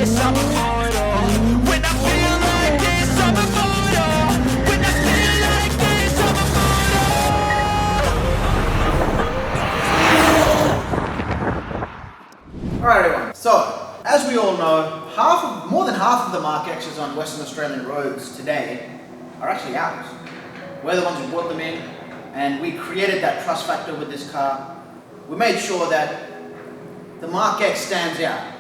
this, I'm immortal. When I feel like this, I'm immortal. When I feel like this, I'm immortal. Alright everyone, so as we all know, more than half of the markx's on Western Australian roads today are actually ours. We're the ones who brought them in, and we created that trust factor with this car. We made sure that the markx stands out.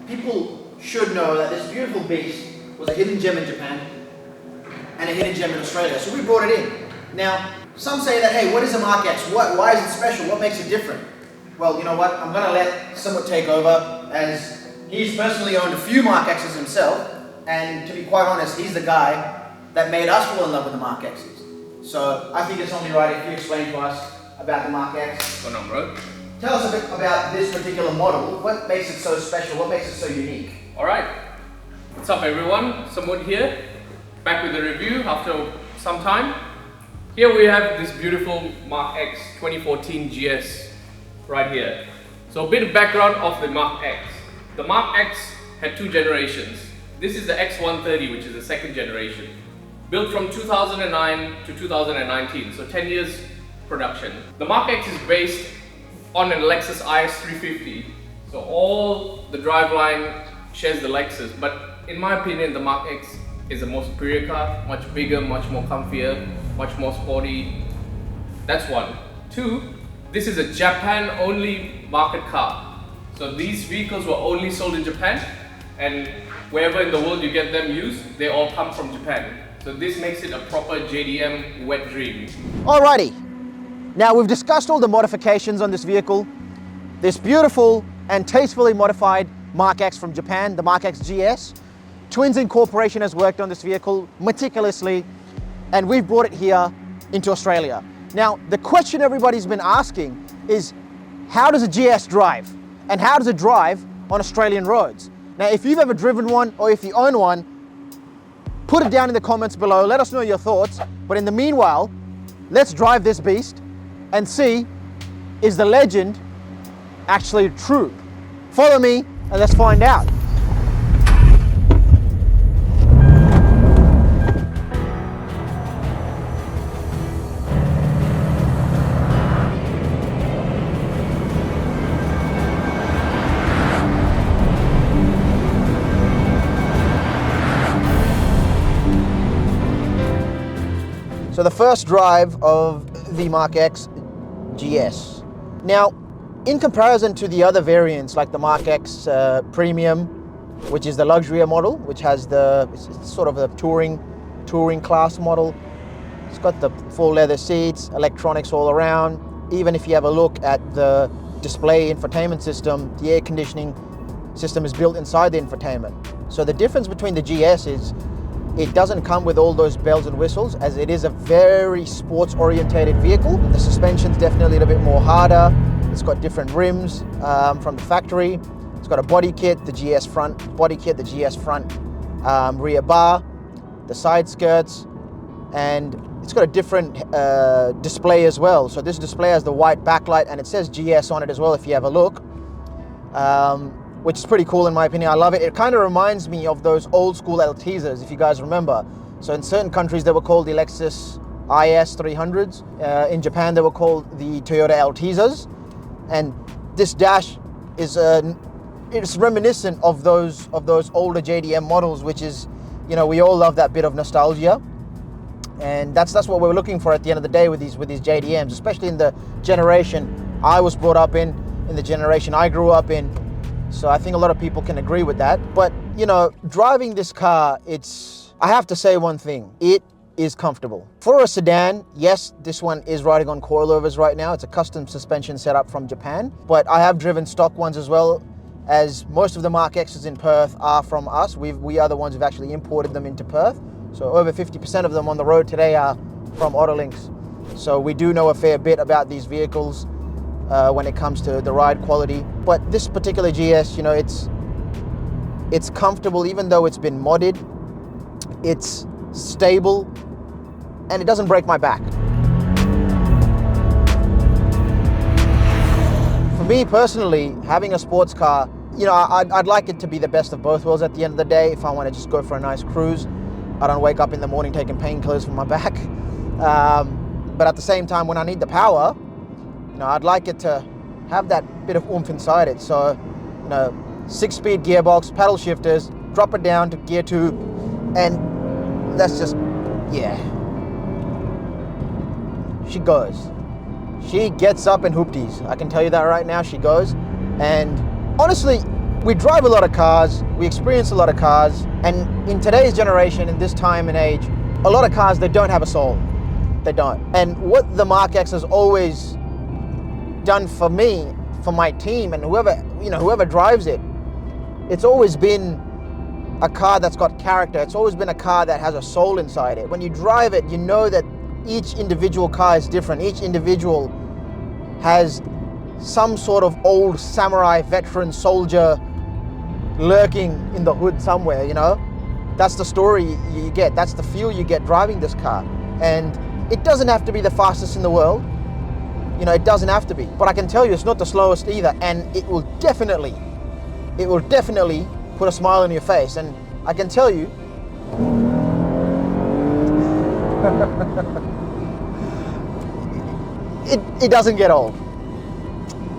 People should know that this beautiful beast was a hidden gem in Japan and a hidden gem in Australia, so we brought it in. Now, some say that, hey, what is a markx? Why is it special? What makes it different? Well, you know what? I'm going to let someone take over, as he's personally owned a few markx's himself, and to be quite honest, he's the guy that made us fall in love with the markx's. So I think it's only right if you explain to us about the markx. What's going on, bro? Tell us a bit about this particular model. What makes it so special? What makes it so unique? Alright, what's up everyone? Samud here, back with a review after some time. Here we have this beautiful markx 2014 GS right here. So a bit of background of the markx. The markx had two generations. This is the X130, which is the second generation. Built from 2009 to 2019, so 10 years production. The markx is based on an Lexus IS 350. So all the driveline shares the Lexus, but in my opinion, the markx is a more superior car, much bigger, much more comfier, much more sporty. That's one. Two, this is a Japan-only market car. So these vehicles were only sold in Japan, and wherever in the world you get them used, they all come from Japan. So this makes it a proper JDM wet dream. Alrighty. Now we've discussed all the modifications on this vehicle. This beautiful and tastefully modified markx from Japan, the markx GS. Twins Incorporation has worked on this vehicle meticulously, and we've brought it here into Australia. Now, the question everybody's been asking is, how does a GS drive? And how does it drive on Australian roads? Now, if you've ever driven one or if you own one, put it down in the comments below. Let us know your thoughts. But in the meanwhile, let's drive this beast and see, is the legend actually true? Follow me and let's find out. So the first drive of the markx GS. Now, in comparison to the other variants like the markx Premium, which is the luxury model, which has it's sort of a touring class model. It's got the full leather seats, electronics all around. Even if you have a look at the display infotainment system, the air conditioning system is built inside the infotainment. So the difference between the GS is it doesn't come with all those bells and whistles, as it is a very sports orientated vehicle. The suspension's definitely a little bit more harder. It's got different rims from the factory. It's got a body kit, the GS front body kit, the GS front rear bar, the side skirts, and it's got a different display as well. So this display has the white backlight and it says GS on it as well if you have a look, which is pretty cool in my opinion. I love it. It kind of reminds me of those old school Altezas, if you guys remember. So in certain countries they were called the Lexus IS 300s. In Japan they were called the Toyota Altezas. And this dash is it's reminiscent of those older JDM models, which is, you know, we all love that bit of nostalgia. And that's what we're looking for at the end of the day with these JDMs, especially in the generation I was brought up in the generation I grew up in. So I think a lot of people can agree with that. But, you know, driving this car, I have to say one thing. It is comfortable. For a sedan, yes, this one is riding on coilovers right now. It's a custom suspension setup from Japan. But I have driven stock ones as well, as most of the markx's in Perth are from us. We are the ones who've actually imported them into Perth. So over 50% of them on the road today are from Autolinks. So we do know a fair bit about these vehicles when it comes to the ride quality. But this particular GS, you know, it's comfortable even though it's been modded. It's stable and it doesn't break my back. For me personally, having a sports car, you know, I'd like it to be the best of both worlds at the end of the day. If I want to just go for a nice cruise, I don't wake up in the morning taking painkillers for my back. But at the same time, when I need the power, you know, I'd like it to have that bit of oomph inside it. So, you know, 6-speed gearbox, paddle shifters, drop it down to gear 2, and that's just, yeah. She goes. She gets up in hoopties. I can tell you that right now, she goes. And honestly, we drive a lot of cars, we experience a lot of cars, and in today's generation, in this time and age, a lot of cars, they don't have a soul. They don't. And what the markx has always done for me, for my team, and whoever drives it, it's always been a car that's got character. It's always been a car that has a soul inside it. When you drive it, you know that each individual car is different. Each individual has some sort of old samurai veteran soldier lurking in the hood somewhere, you know? That's the story you get. That's the feel you get driving this car. And it doesn't have to be the fastest in the world. You know, it doesn't have to be. But I can tell you it's not the slowest either. And it will definitely put a smile on your face. And I can tell you, it doesn't get old.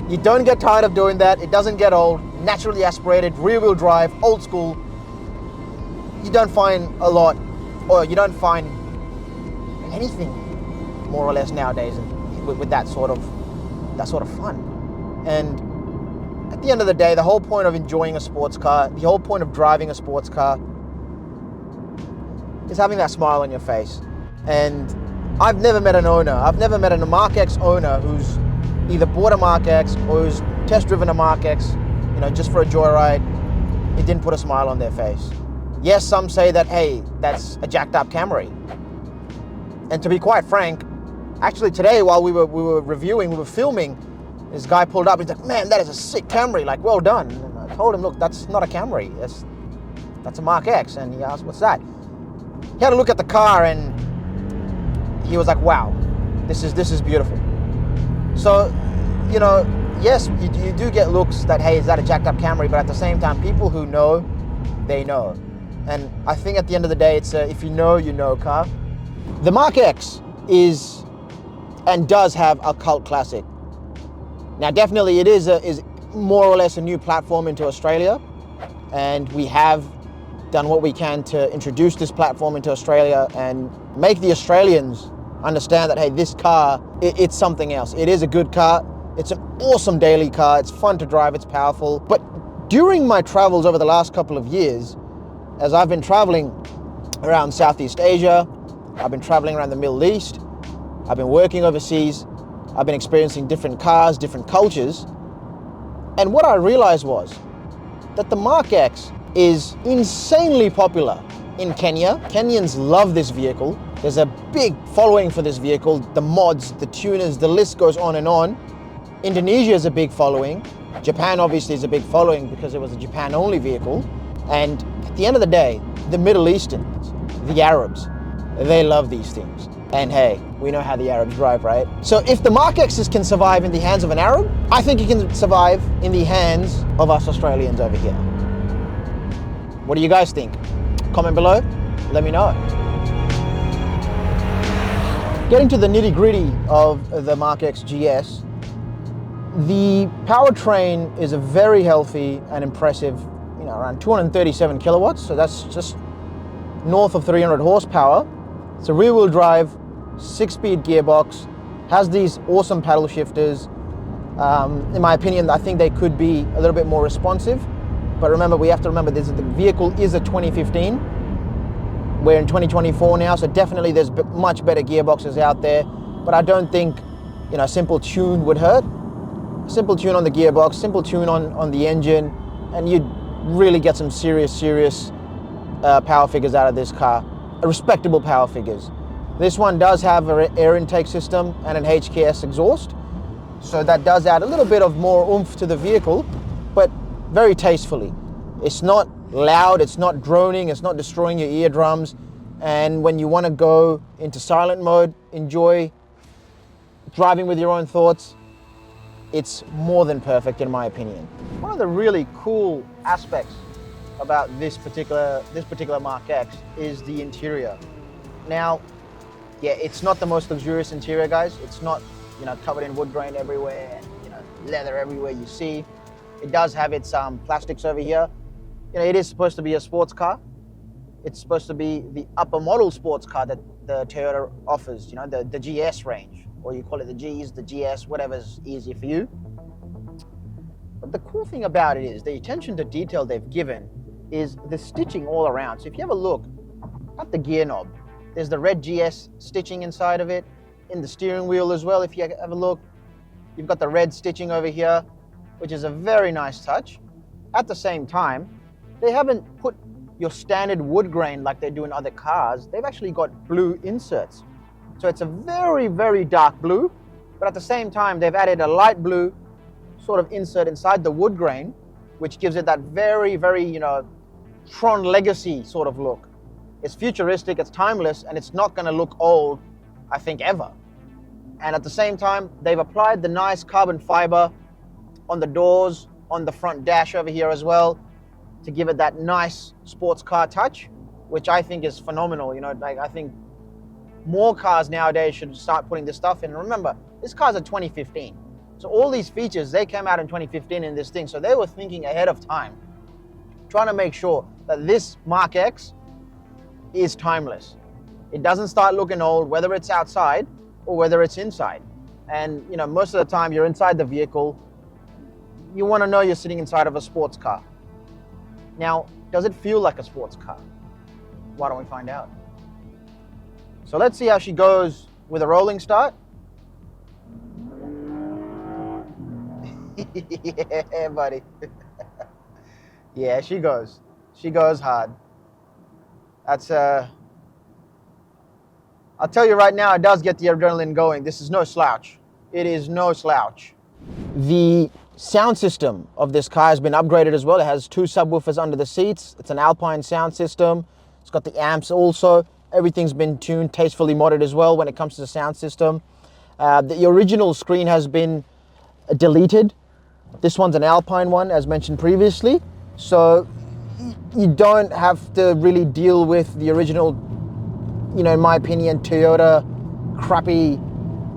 You don't get tired of doing that. It doesn't get old. Naturally aspirated, rear-wheel drive, old school. You don't find a lot, or you don't find anything more or less nowadays with that sort of fun. And at the end of the day, the whole point of enjoying a sports car, the whole point of driving a sports car, is having that smile on your face. And I've never met an owner, I've never met a markx owner who's either bought a markx or who's test driven a markx, you know, just for a joyride. It didn't put a smile on their face. Yes, some say that, hey, that's a jacked up Camry. And to be quite frank, actually today while we were reviewing, we were filming, this guy pulled up, he's like, man, that is a sick Camry, like, well done. And I told him, look, that's not a Camry, that's a markx. And he asked, what's that? He had a look at the car and he was like, wow, this is beautiful. So, you know, yes, you do get looks that, hey, is that a jacked up Camry? But at the same time, people who know, they know. And I think at the end of the day, it's a if you know car. The markx is and does have a cult classic. Now, definitely it is more or less a new platform into Australia. And we have done what we can to introduce this platform into Australia and make the Australians understand that, hey, this car, it's something else. It is a good car. It's an awesome daily car. It's fun to drive. It's powerful. But during my travels over the last couple of years, as I've been traveling around Southeast Asia, I've been traveling around the Middle East, I've been working overseas, I've been experiencing different cars, different cultures. And what I realized was that the markx is insanely popular in Kenya. Kenyans love this vehicle. There's a big following for this vehicle. The mods, the tuners, the list goes on and on. Indonesia is a big following. Japan obviously is a big following because it was a Japan-only vehicle. And at the end of the day, the Middle Easterns, the Arabs, they love these things. And hey, we know how the Arabs drive, right? So if the markx's can survive in the hands of an Arab, I think it can survive in the hands of us Australians over here. What do you guys think? Comment below, let me know. Getting to the nitty-gritty of the markx GS, the powertrain is a very healthy and impressive, you know, around 237 kilowatts. So that's just north of 300 horsepower. It's a rear-wheel drive, 6-speed gearbox, has these awesome paddle shifters. In my opinion, I think they could be a little bit more responsive. But remember, we have to remember this: the vehicle is a 2015. We're in 2024 now, so definitely there's much better gearboxes out there. But I don't think, you know, a simple tune would hurt. A simple tune on the gearbox, simple tune on the engine, and you'd really get some serious power figures out of this car. Respectable power figures. This one does have an air intake system and an HKS exhaust, so that does add a little bit of more oomph to the vehicle, but very tastefully. It's not loud, it's not droning, it's not destroying your eardrums. And when you want to go into silent mode, enjoy driving with your own thoughts, it's more than perfect in my opinion. One of the really cool aspects about this particular Mark X is the interior. Now, yeah, it's not the most luxurious interior, guys. It's not, you know, covered in wood grain everywhere and, you know, leather everywhere you see. It does have its plastics over here. You know, it is supposed to be a sports car. It's supposed to be the upper model sports car that the Toyota offers, you know, the GS range, or you call it the Gs, the GS, whatever's easier for you. But the cool thing about it is the attention to detail they've given is the stitching all around. So if you have a look at the gear knob, there's the red GS stitching inside of it, in the steering wheel as well. If you have a look, you've got the red stitching over here, which is a very nice touch. At the same time, they haven't put your standard wood grain like they do in other cars. They've actually got blue inserts. So it's a very, very dark blue, but at the same time, they've added a light blue sort of insert inside the wood grain, which gives it that very, very, you know, Tron Legacy sort of look. It's futuristic, it's timeless, and it's not gonna look old, I think, ever. And at the same time, they've applied the nice carbon fiber on the doors, on the front dash over here as well, to give it that nice sports car touch, which I think is phenomenal. You know, like, I think more cars nowadays should start putting this stuff in. And remember, this car's a 2015. So all these features, they came out in 2015 in this thing. So they were thinking ahead of time, trying to make sure that this Mark X is timeless. It doesn't start looking old, whether it's outside or whether it's inside. And, you know, most of the time you're inside the vehicle, you want to know you're sitting inside of a sports car. Now, does it feel like a sports car? Why don't we find out? So let's see how she goes with a rolling start. Yeah, buddy. Yeah, she goes. She goes hard. That's I'll tell you right now, it does get the adrenaline going. This is no slouch. It is no slouch. The sound system of this car has been upgraded as well. It has 2 subwoofers under the seats. It's an Alpine sound system. It's got the amps also. Everything's been tuned, tastefully modded as well when it comes to the sound system. The original screen has been deleted. This one's an Alpine one, as mentioned previously. So you don't have to really deal with the original, you know, in my opinion, Toyota crappy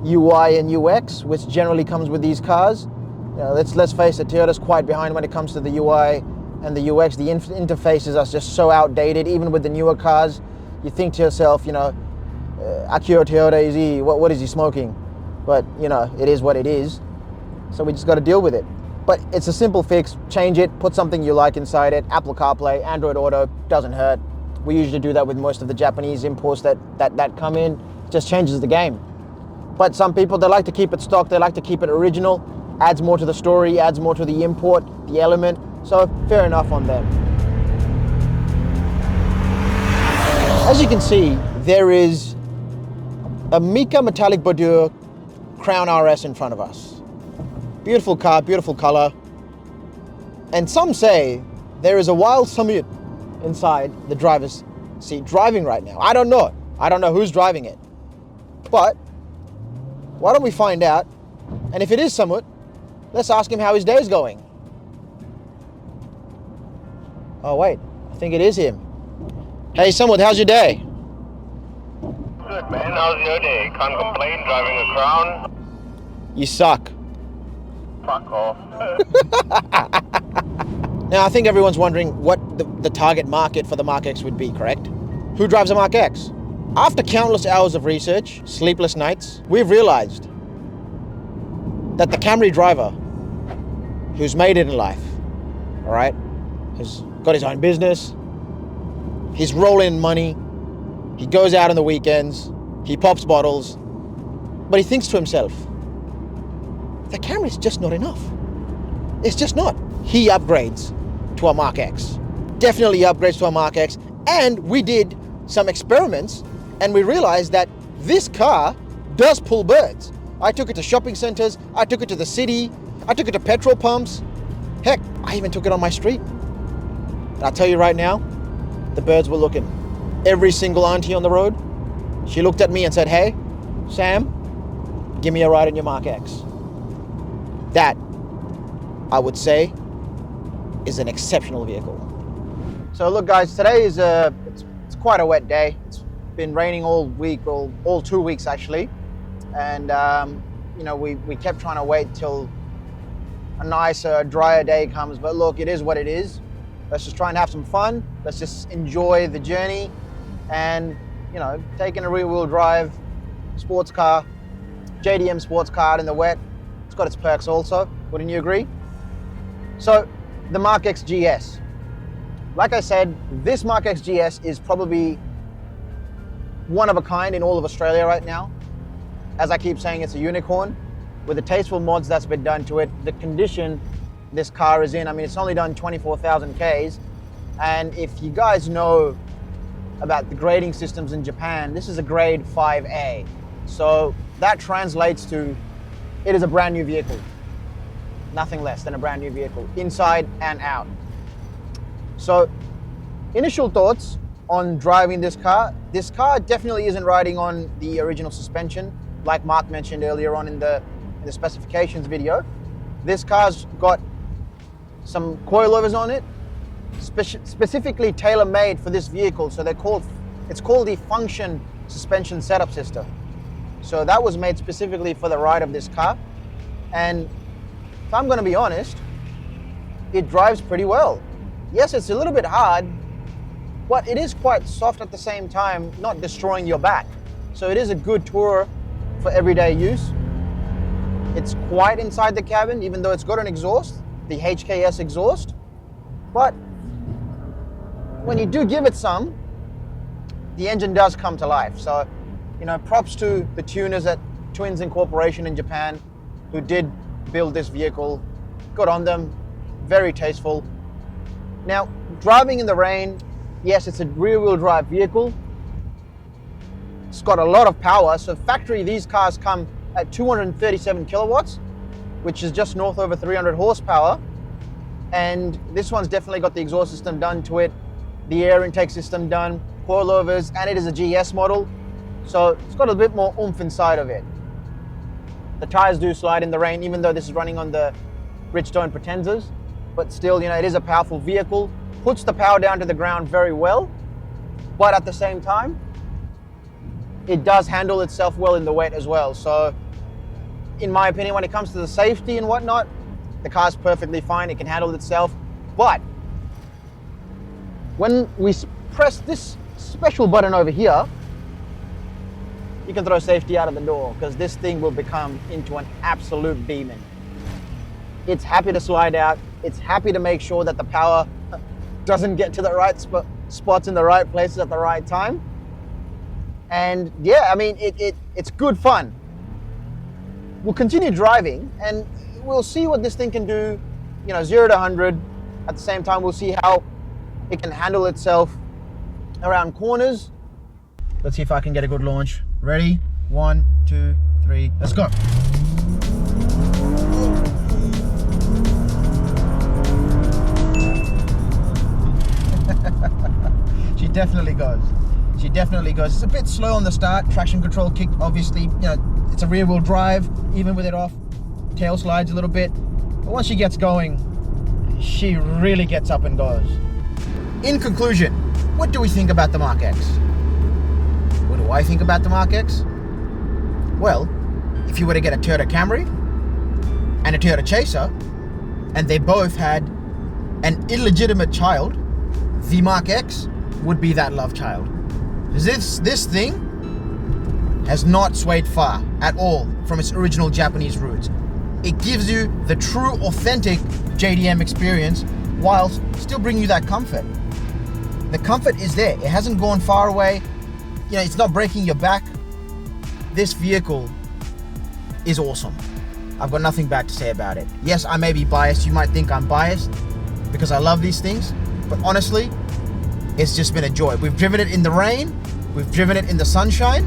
UI and UX, which generally comes with these cars. You know, let's face it, Toyota's quite behind when it comes to the UI and the UX. The interfaces are just so outdated, even with the newer cars. You think to yourself, you know, Akio Toyota, is he, what is he smoking? But, you know, it is what it is. So we just got to deal with it. But it's a simple fix. Change it, put something you like inside it. Apple CarPlay, Android Auto, doesn't hurt. We usually do that with most of the Japanese imports that come in. It just changes the game. But some people, they like to keep it stock. They like to keep it original. Adds more to the story, adds more to the import, the element. So fair enough on them. As you can see, there is a Mica metallic Bordure Crown RS in front of us. Beautiful car, beautiful color. And some say there is a wild Samut inside the driver's seat driving right now. I don't know. I don't know who's driving it. But why don't we find out? And if it is Samut, let's ask him how his day is going. Oh wait, I think it is him. Hey Samut, how's your day? Good, man. How's your day? Can't complain, driving a Crown. You suck. Fuck off. Now I think everyone's wondering what the target market for the Mark X would be, correct? Who drives a Mark X? After countless hours of research, sleepless nights, we've realized that the Camry driver who's made it in life, all right, has got his own business, he's rolling in money, he goes out on the weekends, he pops bottles, but he thinks to himself, the Camry's just not enough. It's just not. He upgrades to a Mark X. Definitely upgrades to a Mark X. And we did some experiments and we realized that this car does pull birds. I took it to shopping centers, I took it to the city, I took it to petrol pumps. Heck, I even took it on my street. And I'll tell you right now, the birds were looking. Every single auntie on the road, she looked at me and said, hey, Sam, give me a ride in your Mark X. That, I would say, is an exceptional vehicle. So look guys, today is it's quite a wet day. It's been raining all week, all 2 weeks actually. And you know, we kept trying to wait till a nicer, drier day comes, but look, it is what it is. Let's just try and have some fun. Let's just enjoy the journey. And you know, taking a rear-wheel drive sports car, JDM sports car in the wet, it's got its perks also. Wouldn't you agree? So the markx GS. Like I said, this markx GS is probably one of a kind in all of Australia right now. As I keep saying, it's a unicorn. With the tasteful mods that's been done to it, the condition this car is in, I mean, it's only done 24,000 Ks. And if you guys know about the grading systems in Japan, this is a grade 5A. So that translates to, it is a brand new vehicle. Nothing less than a brand new vehicle, inside and out. So initial thoughts on driving this car. This car definitely isn't riding on the original suspension, like Mark mentioned earlier on in the specifications video. This car's got some coilovers on it, specifically tailor-made for this vehicle. So it's called the function suspension setup system. So that was made specifically for the ride of this car. And if I'm going to be honest, it drives pretty well. Yes, it's a little bit hard, but it is quite soft at the same time, not destroying your back. So it is a good tourer for everyday use. It's quiet inside the cabin, even though it's got an exhaust, the HKS exhaust. But when you do give it some, the engine does come to life. So, you know, props to the tuners at Twins Incorporation in Japan who did build this vehicle. Good on them, very tasteful. Now, driving in the rain, yes, it's a rear-wheel drive vehicle. It's got a lot of power. So factory, these cars come at 237 kilowatts, which is just north over 300 horsepower. And this one's definitely got the exhaust system done to it, the air intake system done, coilovers, and it is a GS model. So it's got a bit more oomph inside of it. The tires do slide in the rain, even though this is running on the Bridgestone Pretenzers. But still, you know, it is a powerful vehicle, puts the power down to the ground very well, but at the same time, it does handle itself well in the wet as well. So in my opinion, when it comes to the safety and whatnot, the car's perfectly fine, it can handle itself. But when we press this special button over here, you can throw safety out of the door, because this thing will become into an absolute demon. It's happy to slide out. It's happy to make sure that the power doesn't get to the right spots in the right places at the right time. And yeah, I mean, it's good fun. We'll continue driving and we'll see what this thing can do, you know, 0 to 100. At the same time, we'll see how it can handle itself around corners. Let's see if I can get a good launch. Ready? 1, 2, 3, let's go. She definitely goes. She definitely goes. It's a bit slow on the start. Traction control kick, obviously, you know, it's a rear wheel drive, even with it off. Tail slides a little bit. But once she gets going, she really gets up and goes. In conclusion, what do we think about the Mark X? What do I think about the Mark X? Well, if you were to get a Toyota Camry and a Toyota Chaser, and they both had an illegitimate child, the Mark X would be that love child. This thing has not swayed far at all from its original Japanese roots. It gives you the true, authentic JDM experience whilst still bringing you that comfort. The comfort is there. It hasn't gone far away. You know, it's not breaking your back. This vehicle is awesome. I've got nothing bad to say about it. Yes, I may be biased. You might think I'm biased because I love these things, but honestly, it's just been a joy. We've driven it in the rain, we've driven it in the sunshine,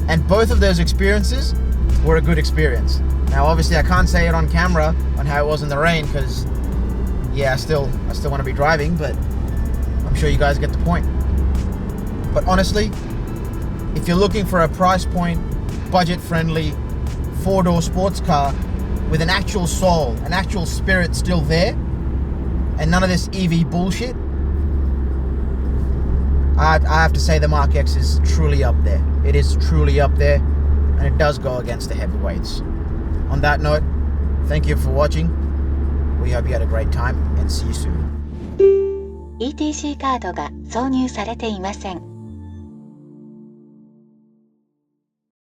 and both of those experiences were a good experience. Now, obviously, I can't say it on camera on how it was in the rain because, yeah, I still want to be driving, but I'm sure you guys get the point. But honestly, if you're looking for a price point, budget-friendly, 4-door sports car with an actual soul, an actual spirit still there, and none of this EV bullshit, I have to say the Mark X is truly up there. It is truly up there, and it does go against the heavyweights. On that note, thank you for watching. We hope you had a great time, and see you soon. ETC カードが挿入されていません。